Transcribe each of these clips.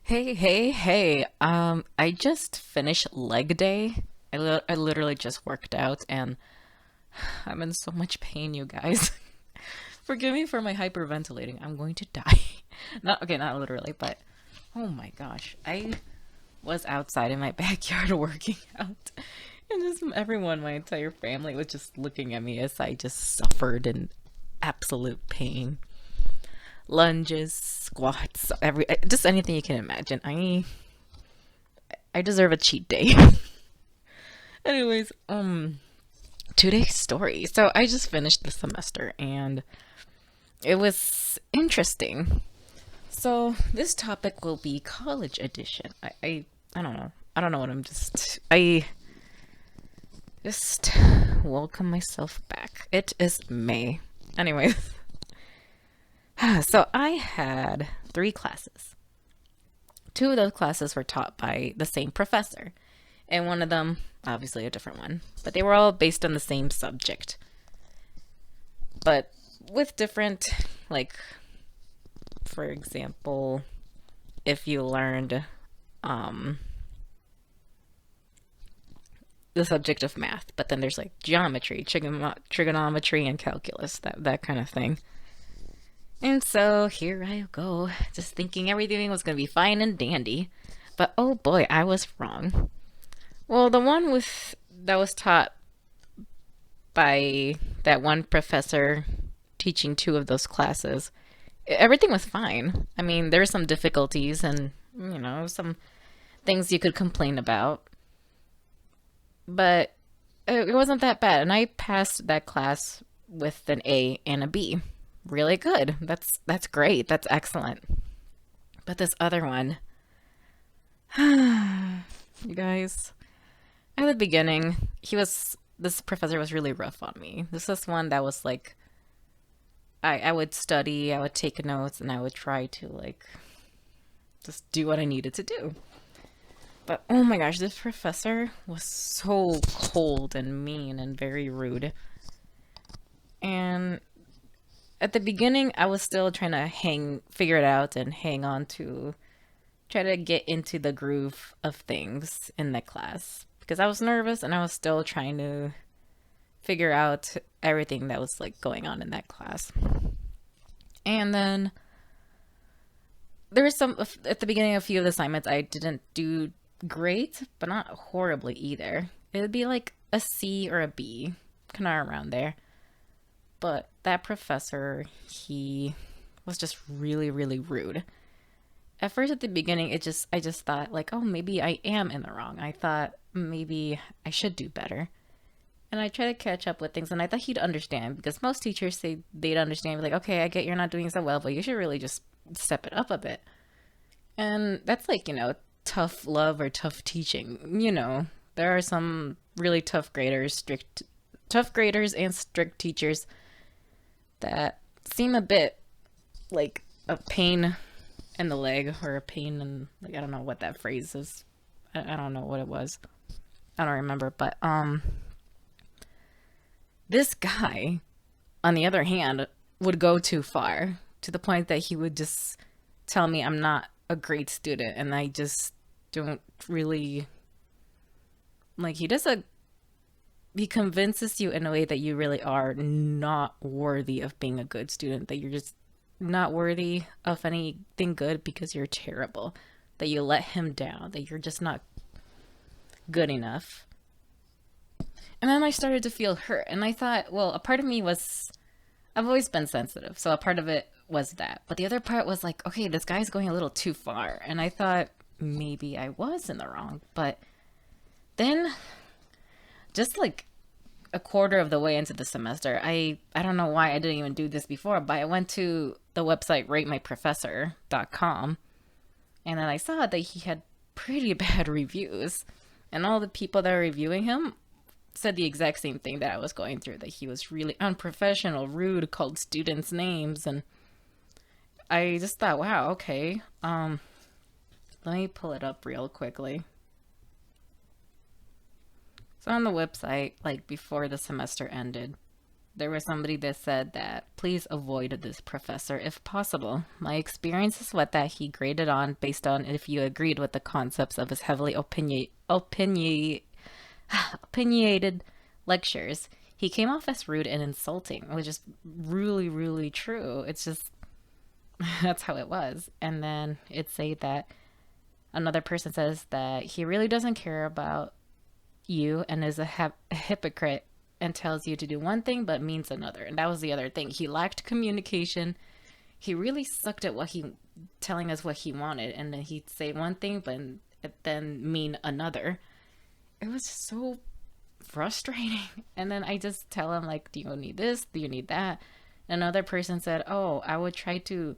Hey, hey, hey. I just finished leg day. I literally just worked out and I'm in so much pain, you guys. Forgive me for my hyperventilating. I'm going to die. Not literally, but oh my gosh. I was outside in my backyard working out. And just everyone, my entire family was just looking at me as I just suffered in absolute pain. Lunges, squats, just anything you can imagine. I deserve a cheat day. Anyways, today's story. So I just finished the semester and it was interesting. So this topic will be college edition. I don't know. I don't know what I just welcome myself back. It is May. Anyways, so I had three classes. Two of those classes were taught by the same professor, and one of them, obviously a different one, but they were all based on the same subject, but with different, like, for example, if you learned um, the subject of math, but then there's like geometry, trigonometry, and calculus, that kind of thing. And so here I go, just thinking everything was going to be fine and dandy. But oh boy, I was wrong. Well, the one with that was taught by that one professor teaching two of those classes, everything was fine. I mean, there were some difficulties and, some things you could complain about, but it wasn't that bad. And I passed that class with an A and a B. Really good. That's great. That's excellent. But this other one, you guys, at the beginning, this professor was really rough on me. This is one that was like, I would study, I would take notes, and I would try to like just do what I needed to do. But oh my gosh, this professor was so cold and mean and very rude. And at the beginning, I was still trying to figure it out and hang on to, try to get into the groove of things in the class because I was nervous and I was still trying to figure out everything that was like going on in that class. And then there was some at the beginning of a few of the assignments I didn't do great, but not horribly either. It would be like a C or a B, kind of around there. But that professor, he was just really, really rude. At first, at the beginning, I just thought like, oh, maybe I am in the wrong. I thought maybe I should do better. And I try to catch up with things, and I thought he'd understand because most teachers say they'd understand, like, okay, I get you're not doing so well, but you should really just step it up a bit. And that's like, tough love or tough teaching. There are some really tough graders and strict teachers that seem a bit like a pain in the leg or a pain in, like, I don't know what that phrase is. I don't know what it was. I don't remember, but this guy, on the other hand, would go too far to the point that he would just tell me I'm not a great student and I just don't really like he convinces you in a way that you really are not worthy of being a good student, that you're just not worthy of anything good because you're terrible, that you let him down, that you're just not good enough. And then I started to feel hurt. And I thought, well, a part of me was, I've always been sensitive. So a part of it was that. But the other part was like, okay, this guy's going a little too far. And I thought maybe I was in the wrong. But then, just like a quarter of the way into the semester, I don't know why I didn't even do this before, but I went to the website ratemyprofessor.com and then I saw that he had pretty bad reviews. And all the people that were reviewing him said the exact same thing that I was going through, that he was really unprofessional, rude, called students names. And I just thought, wow, okay. Let me pull it up real quickly. So on the website, like before the semester ended, There was somebody that said that please avoid this professor if possible. My experience is what that he graded on based on if you agreed with the concepts of his heavily opinionated lectures. He came off as rude and insulting, which is really, really true. It's just that's how it was. And then it say that another person says that he really doesn't care about you and is a hypocrite and tells you to do one thing but means another. And that was the other thing. He lacked communication. He really sucked at what he telling us what he wanted, and then he'd say one thing but then mean another. It was so frustrating. And then I just tell him like, do you need this? Do you need that? Another person said, oh, I would try to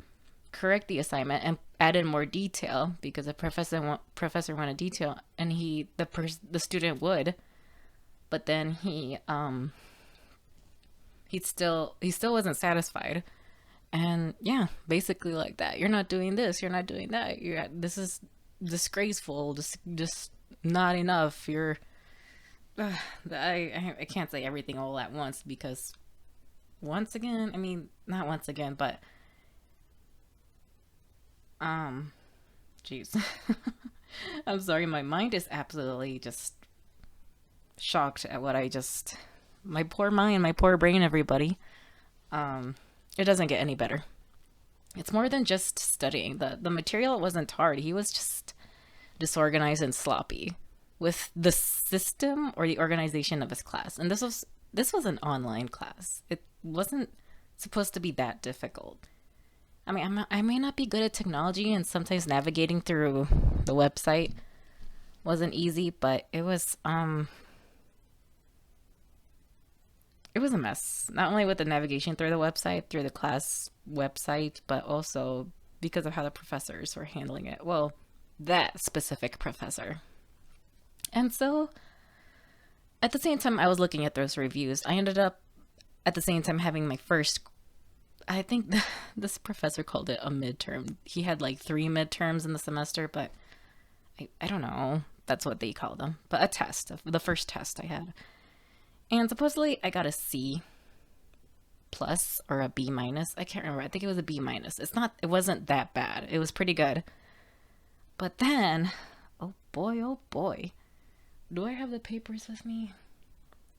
correct the assignment and add in more detail because the professor wanted detail, and the student would, but then he still wasn't satisfied. And yeah, basically like that. You're not doing this. You're not doing that. This is disgraceful. Just not enough. I can't say everything all at once because once again, I mean, not once again, but jeez. I'm sorry, my mind is absolutely just shocked at what I just my poor mind, my poor brain, everybody. It doesn't get any better. It's more than just studying. The material wasn't hard. He was just disorganized and sloppy with the system or the organization of his class. And this was an online class. It wasn't supposed to be that difficult. I mean, I may not be good at technology, and sometimes navigating through the website wasn't easy, but it was a mess. Not only with the navigation through the website, through the class website, but also because of how the professors were handling it. Well, that specific professor. And so, at the same time I was looking at those reviews, I ended up at the same time having my first, I think this professor called it a midterm. He had like 3 midterms in the semester, but I don't know. That's what they call them. But a test, the first test I had. And supposedly I got a C plus or a B minus. I can't remember. I think it was a B minus. It wasn't that bad. It was pretty good. But then, oh boy. Do I have the papers with me?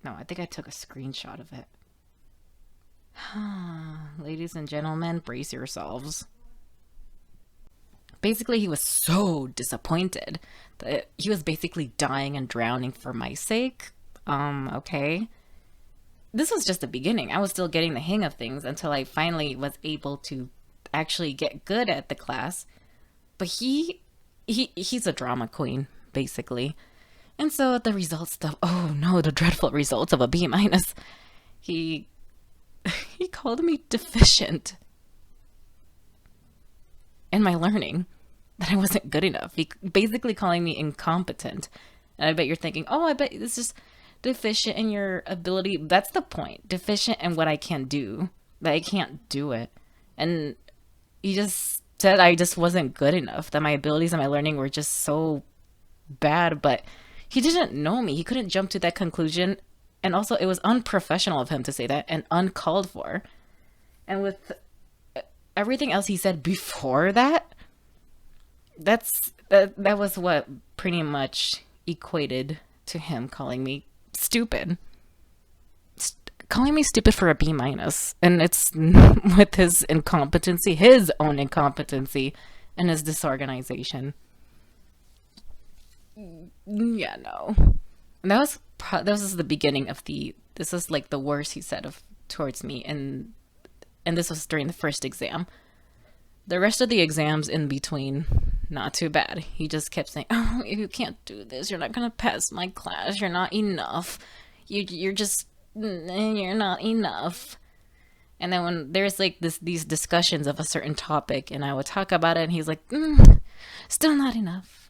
No, I think I took a screenshot of it. Ladies and gentlemen, brace yourselves. Basically, he was so disappointed that he was basically dying and drowning for my sake. Okay. This was just the beginning. I was still getting the hang of things until I finally was able to actually get good at the class. But he's a drama queen, basically. And so the results the dreadful results of a B minus. He called me deficient in my learning, that I wasn't good enough. He basically calling me incompetent. And I bet you're thinking, oh, I bet it's just deficient in your ability. That's the point. Deficient in what I can do, that I can't do it. And he just said I just wasn't good enough, that my abilities and my learning were just so bad. But he didn't know me. He couldn't jump to that conclusion. And also, it was unprofessional of him to say that and uncalled for. And with everything else he said before that, that was what pretty much equated to him calling me stupid. Calling me stupid for a B minus. And it's with his incompetency, his own incompetency, and his disorganization. Yeah, no. And that was the beginning of this was like the worst he said towards me, and this was during the first exam. The rest of the exams in between, not too bad. He just kept saying, oh, you can't do this, you're not gonna pass my class, you're not enough, you're not enough. And then when there's like these discussions of a certain topic and I would talk about it and he's like, still not enough.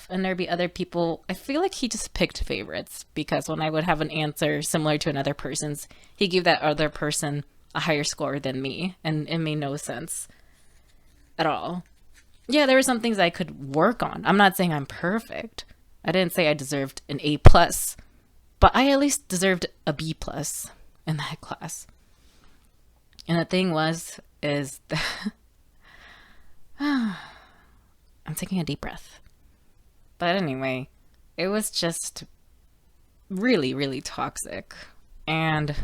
And there'd be other people. I feel like he just picked favorites, because when I would have an answer similar to another person's, he gave that other person a higher score than me, and it made no sense at all. Yeah, there were some things I could work on. I'm not saying I'm perfect. I didn't say I deserved an A plus, but I at least deserved a B plus. in that class. And the thing is that I'm taking a deep breath. But anyway, it was just really, really toxic. And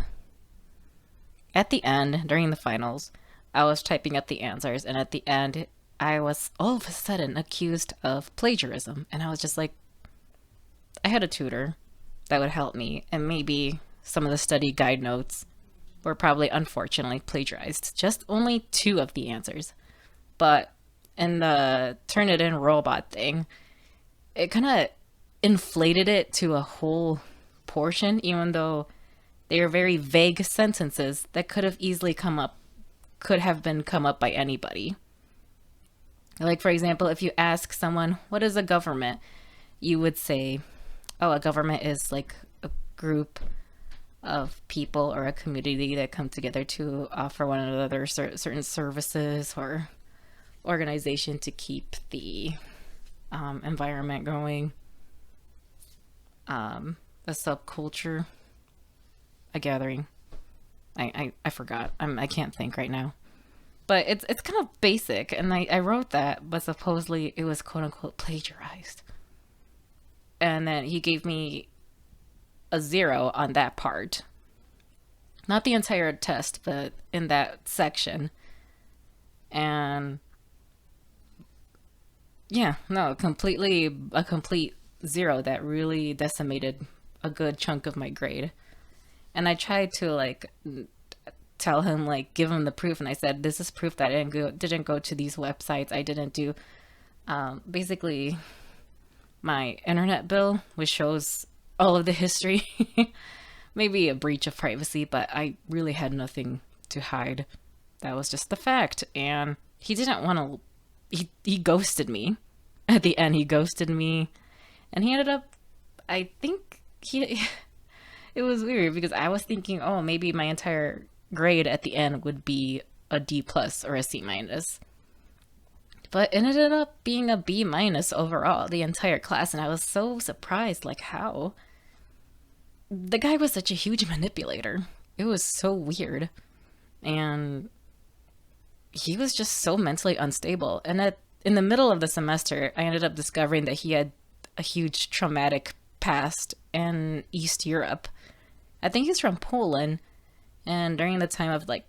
at the end, during the finals, I was typing up the answers, and at the end, I was all of a sudden accused of plagiarism. And I was just like, I had a tutor that would help me, and maybe some of the study guide notes were probably unfortunately plagiarized. Just only two of the answers. But in the Turnitin robot thing, it kind of inflated it to a whole portion, even though they are very vague sentences that could have been come up by anybody. Like, for example, if you ask someone, what is a government? You would say, oh, a government is like a group of people or a community that come together to offer one another certain services or organization to keep the environment going. A subculture, a gathering. I forgot. I can't think right now. But it's kind of basic, and I wrote that, but supposedly it was quote unquote plagiarized. And then he gave me a 0 on that part. Not the entire test, but in that section. And yeah, no, a complete 0 that really decimated a good chunk of my grade. And I tried to like tell him, like, give him the proof, and I said, this is proof that I didn't go to these websites. I didn't do basically my internet bill, which shows all of the history. Maybe a breach of privacy, but I really had nothing to hide. That was just the fact. And he didn't want to, he ghosted me. At the end, he ghosted me. And he ended up, I think it was weird because I was thinking, oh, maybe my entire grade at the end would be a D plus or a C minus. But it ended up being a B minus overall, the entire class. And I was so surprised, like, how? The guy was such a huge manipulator. It was so weird. And he was just so mentally unstable. And in the middle of the semester, I ended up discovering that he had a huge traumatic past in East Europe. I think he's from Poland. And during the time of like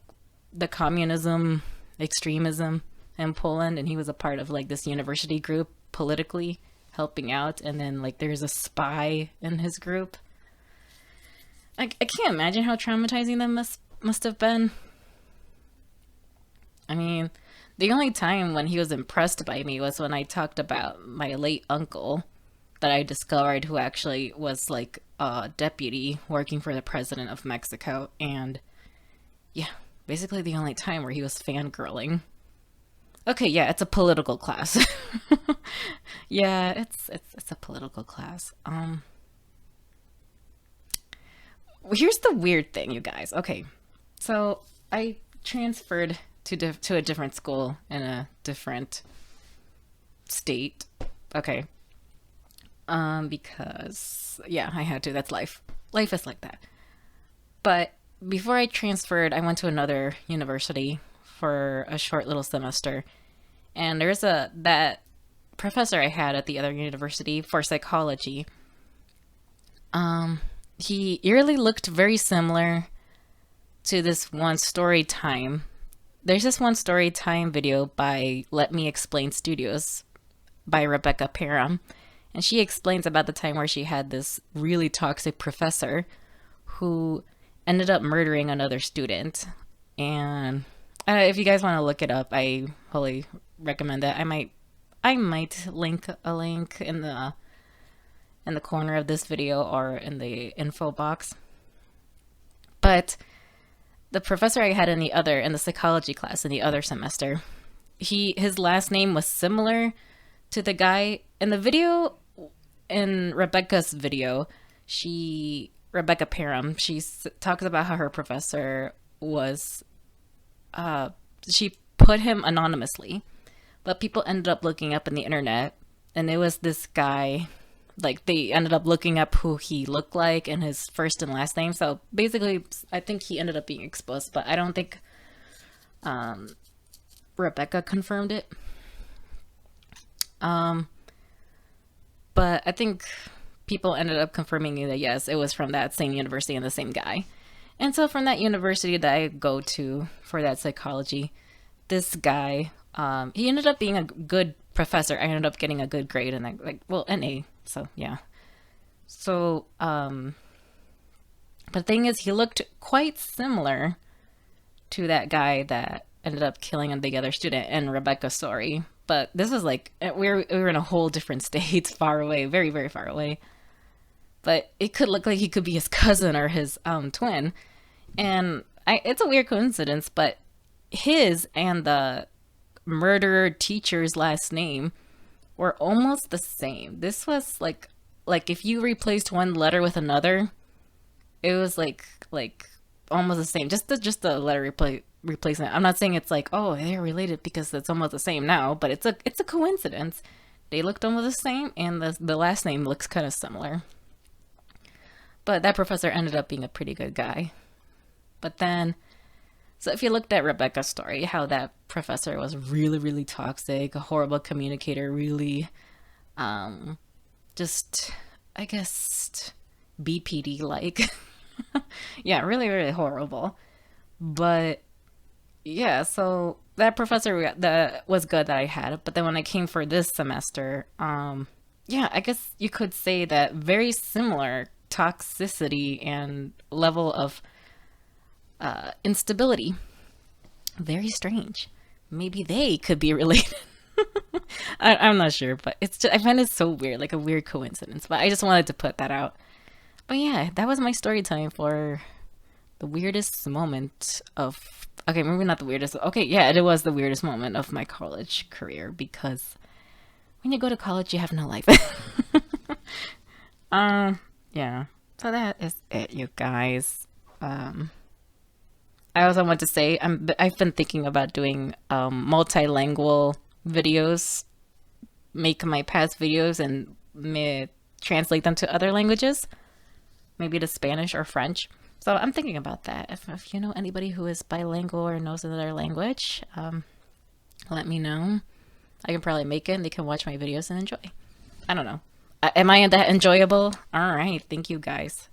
the communism, extremism in Poland, and he was a part of like this university group politically helping out. And then like there's a spy in his group. I can't imagine how traumatizing that must have been. I mean, the only time when he was impressed by me was when I talked about my late uncle that I discovered, who actually was like a deputy working for the president of Mexico. And yeah, basically the only time where he was fangirling. Okay, yeah, it's a political class. Yeah, it's a political class. Here's the weird thing, you guys. Okay, so I transferred to a different school in a different state. Okay. Because yeah, I had to. That's life. Life is like that. But before I transferred, I went to another university for a short little semester. And there's that professor I had at the other university for psychology. He eerily looked very similar to this one story time. There's this one story time video by Let Me Explain Studios by Rebecca Parham. And she explains about the time where she had this really toxic professor who ended up murdering another student. And if you guys want to look it up, I wholly recommend that. I might link a link in the corner of this video or in the info box. But the professor I had in the psychology class in the other semester, his last name was similar to the guy in the video. In Rebecca's video, Rebecca Parham, she talks about how her professor was, she put him anonymously, but people ended up looking up in the internet, and it was this guy like they ended up looking up who he looked like and his first and last name. So basically, I think he ended up being exposed, but I don't think Rebecca confirmed it. But I think people ended up confirming that yes, it was from that same university and the same guy. And so from that university that I go to for that psychology, this guy, he ended up being a good professor. I ended up getting a good grade and an A. So yeah. So but the thing is, he looked quite similar to that guy that ended up killing the other student in Rebecca's story. But this is like we were in a whole different state, far away, very very far away. But it could look like he could be his cousin or his twin, and it's a weird coincidence. But his and the murderer teacher's last name were almost the same. This was like if you replaced one letter with another, it was like almost the same. Just the letter replacement. I'm not saying it's like, oh, they're related because it's almost the same now, but it's a coincidence. They looked almost the same, and the last name looks kind of similar. But that professor ended up being a pretty good guy. But then, so if you looked at Rebecca's story, how that professor was really, really toxic, a horrible communicator, really, just, I guess, BPD like. Yeah, really, really horrible. But yeah, so that professor that was good that I had. But then when I came for this semester, yeah, I guess you could say that very similar toxicity and level of instability. Very strange. Maybe they could be related. I'm not sure, but it's just, I find it so weird, like a weird coincidence. But I just wanted to put that out. But yeah, that was my story time for the weirdest moment of. Okay, maybe not the weirdest. Okay, yeah, it was the weirdest moment of my college career because when you go to college, you have no life. Yeah. So that is it, you guys. I also want to say I've been thinking about doing multilingual videos, make my past videos and translate them to other languages, maybe to Spanish or French. So I'm thinking about that. If you know anybody who is bilingual or knows another language, let me know. I can probably make it and they can watch my videos and enjoy. I don't know. Am I that enjoyable? All right. Thank you guys.